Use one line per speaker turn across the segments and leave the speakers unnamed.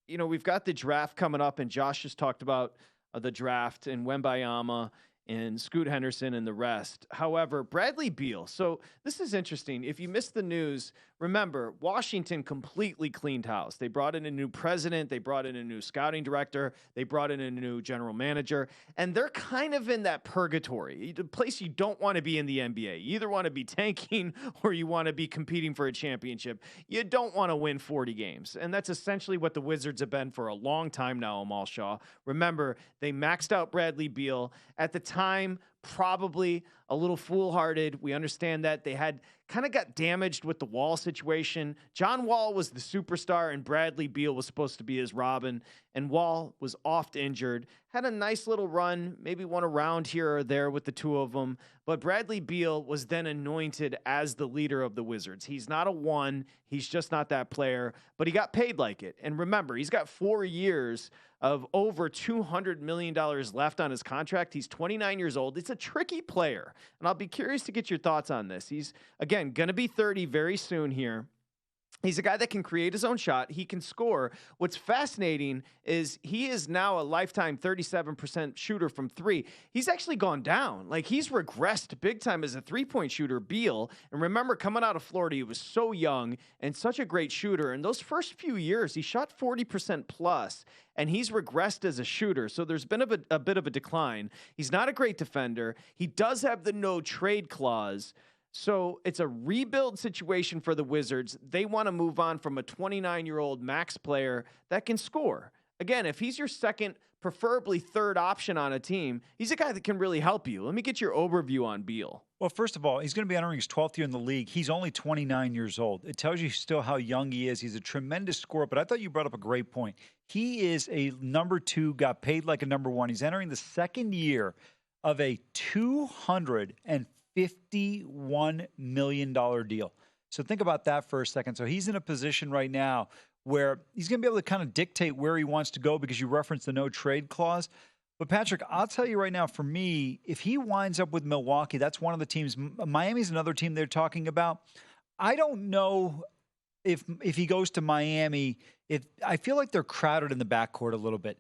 we've got the draft coming up, and Josh just talked about the draft and Wembayama and Scoot Henderson and the rest. However, Bradley Beal. So this is interesting. If you missed the news, remember, Washington completely cleaned house. They brought in a new president. They brought in a new scouting director. They brought in a new general manager. And they're kind of in that purgatory, the place you don't want to be in the NBA. You either want to be tanking or you want to be competing for a championship. You don't want to win 40 games. And that's essentially what the Wizards have been for a long time now, Amal Shah. Remember, they maxed out Bradley Beal. At the time, probably a little foolhardy. We understand that they had kind of got damaged with the Wall situation. John Wall was the superstar, and Bradley Beal was supposed to be his Robin. And Wall was oft injured. Had a nice little run, maybe won a round here or there with the two of them. But Bradley Beal was then anointed as the leader of the Wizards. He's not a one. He's just not that player. But he got paid like it. And remember, he's got 4 years of over $200 million left on his contract. He's 29 years old. It's a tricky player. And I'll be curious to get your thoughts on this. He's, again, going to be 30 very soon here. He's a guy that can create his own shot. He can score. What's fascinating is he is now a lifetime 37% shooter from three. He's actually gone down. Like, he's regressed big time as a three-point shooter, Beal. And remember, coming out of Florida, he was so young and such a great shooter. And those first few years, he shot 40% plus, and he's regressed as a shooter. So there's been a bit of a decline. He's not a great defender. He does have the no trade clause. So it's a rebuild situation for the Wizards. They want to move on from a 29-year-old max player that can score. Again, if he's your second, preferably third option on a team, he's a guy that can really help you. Let me get your overview on Beal.
Well, first of all, he's going to be entering his 12th year in the league. He's only 29 years old. It tells you still how young he is. He's a tremendous scorer, but I thought you brought up a great point. He is a number two, got paid like a number one. He's entering the second year of a $251 million deal. So think about that for a second. So he's in a position right now where he's going to be able to kind of dictate where he wants to go, because you referenced the no trade clause. But Patrick, I'll tell you right now, for me, if he winds up with Milwaukee, that's one of the teams. Miami's another team they're talking about. I don't know if he goes to Miami. I feel like they're crowded in the backcourt a little bit.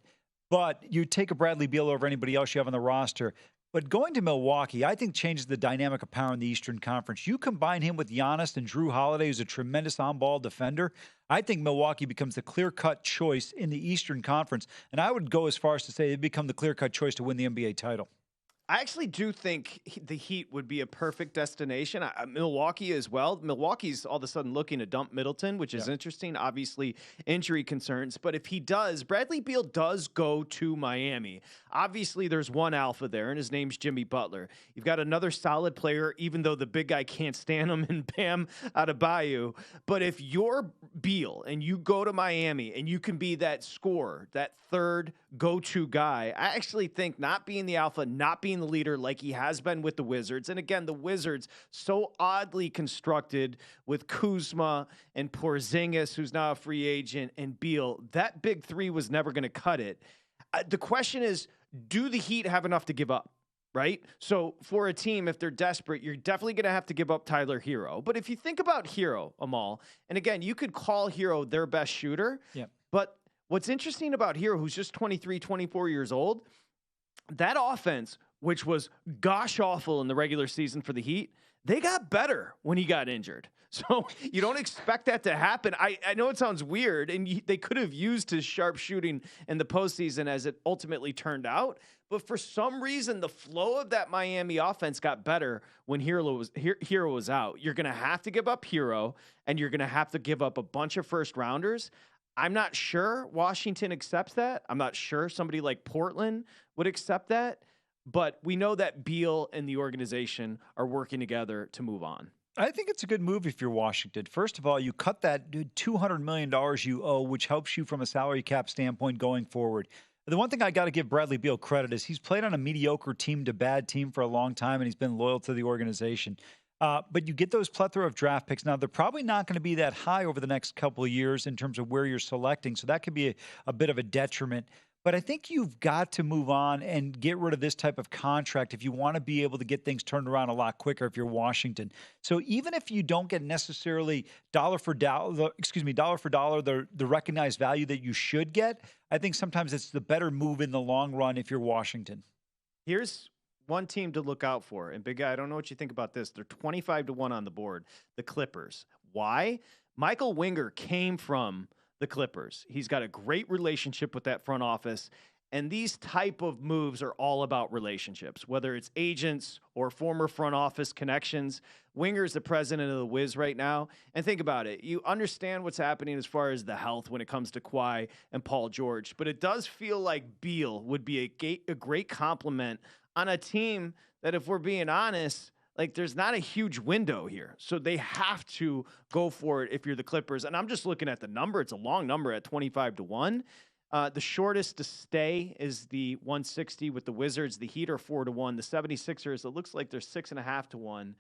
But you take a Bradley Beal over anybody else you have on the roster. But going to Milwaukee, I think, changes the dynamic of power in the Eastern Conference. You combine him with Giannis and Drew Holiday, who's a tremendous on-ball defender. I think Milwaukee becomes the clear-cut choice in the Eastern Conference. And I would go as far as to say they become the clear-cut choice to win the NBA title.
I actually do think the Heat would be a perfect destination. Milwaukee as well. Milwaukee's all of a sudden looking to dump Middleton, which is interesting. Obviously, injury concerns. But if he does, Bradley Beal does go to Miami. Obviously, there's one alpha there, and his name's Jimmy Butler. You've got another solid player, even though the big guy can't stand him, and Bam Adebayo. But if you're Beal and you go to Miami and you can be that scorer, that third go-to guy, I actually think not being the alpha, not being the leader like he has been with the Wizards. And again, the Wizards so oddly constructed with Kuzma and Porzingis, who's now a free agent, and Beal. That big three was never going to cut it. The question is, do the Heat have enough to give up? Right? So for a team, if they're desperate, you're definitely going to have to give up Tyler Hero. But if you think about Hero, Amal, and again, you could call Hero their best shooter.
Yeah.
But what's interesting about Hero, who's just 23, 24 years old, that offense, which was gosh awful in the regular season for the Heat, they got better when he got injured. So you don't expect that to happen. I know it sounds weird, and they could have used his sharp shooting in the postseason as it ultimately turned out. But for some reason, the flow of that Miami offense got better when Hero was out. You're going to have to give up Hero, and you're going to have to give up a bunch of first-rounders. I'm not sure Washington accepts that. I'm not sure somebody like Portland would accept that. But we know that Beal and the organization are working together to move on.
I think it's a good move if you're Washington. First of all, you cut that $200 million you owe, which helps you from a salary cap standpoint going forward. The one thing I got to give Bradley Beal credit is he's played on a mediocre team to bad team for a long time, and he's been loyal to the organization. But you get those plethora of draft picks. Now, they're probably not going to be that high over the next couple of years in terms of where you're selecting, so that could be a bit of a detriment. But I think you've got to move on and get rid of this type of contract if you want to be able to get things turned around a lot quicker if you're Washington. So even if you don't get necessarily dollar for dollar, the recognized value that you should get, I think sometimes it's the better move in the long run if you're Washington.
Here's one team to look out for. And Big Guy, I don't know what you think about this. They're 25-1 on the board, the Clippers. Why? Michael Meagher came from the Clippers. He's got a great relationship with that front office. And these type of moves are all about relationships, whether it's agents or former front office connections. Meagher is the president of the Wiz right now. And think about it. You understand what's happening as far as the health when it comes to Kawhi and Paul George. But it does feel like Beal would be a great compliment on a team that, if we're being honest, like, there's not a huge window here. So they have to go for it if you're the Clippers. And I'm just looking at the number. It's a long number at 25-1. The shortest to stay is the 160 with the Wizards. The Heat are 4-1. The 76ers, it looks like they're 6.5-1.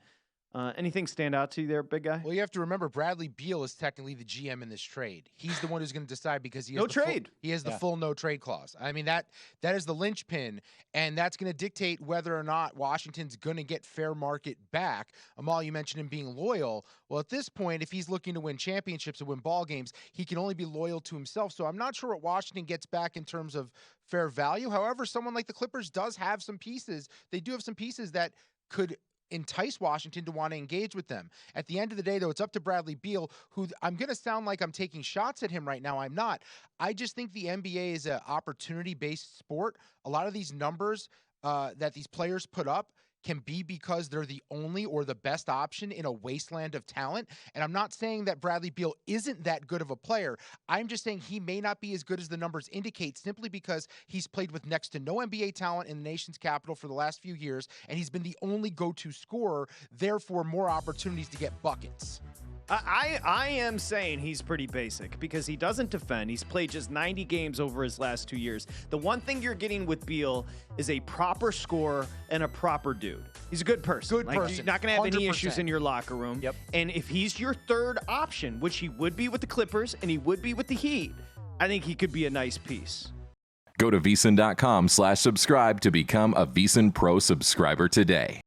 Anything stand out to you there, Big Guy?
Well, you have to remember Bradley Beal is technically the GM in this trade. He's the one who's going to decide because he has the full no trade clause. I mean, that is the linchpin, and that's going to dictate whether or not Washington's going to get fair market back. Amal, you mentioned him being loyal. Well, at this point, if he's looking to win championships and win ball games, he can only be loyal to himself. So I'm not sure what Washington gets back in terms of fair value. However, someone like the Clippers does have some pieces. They do have some pieces that could entice Washington to want to engage with them. At the end of the day, though, it's up to Bradley Beal, who I'm going to sound like I'm taking shots at him right now. I'm not. I just think the NBA is an opportunity-based sport. A lot of these numbers that these players put up can be because they're the only or the best option in a wasteland of talent. And I'm not saying that Bradley Beal isn't that good of a player. I'm just saying he may not be as good as the numbers indicate, simply because he's played with next to no NBA talent in the nation's capital for the last few years, and he's been the only go-to scorer, therefore more opportunities to get buckets.
I am saying he's pretty basic because he doesn't defend. He's played just 90 games over his last 2 years. The one thing you're getting with Beal is a proper scorer and a proper dude. He's a good person. You're not going to have 100%. Any issues in your locker room.
Yep.
And if he's your third option, which he would be with the Clippers and he would be with the Heat, I think he could be a nice piece.
Go to VSiN.com/subscribe to become a VSiN Pro subscriber today.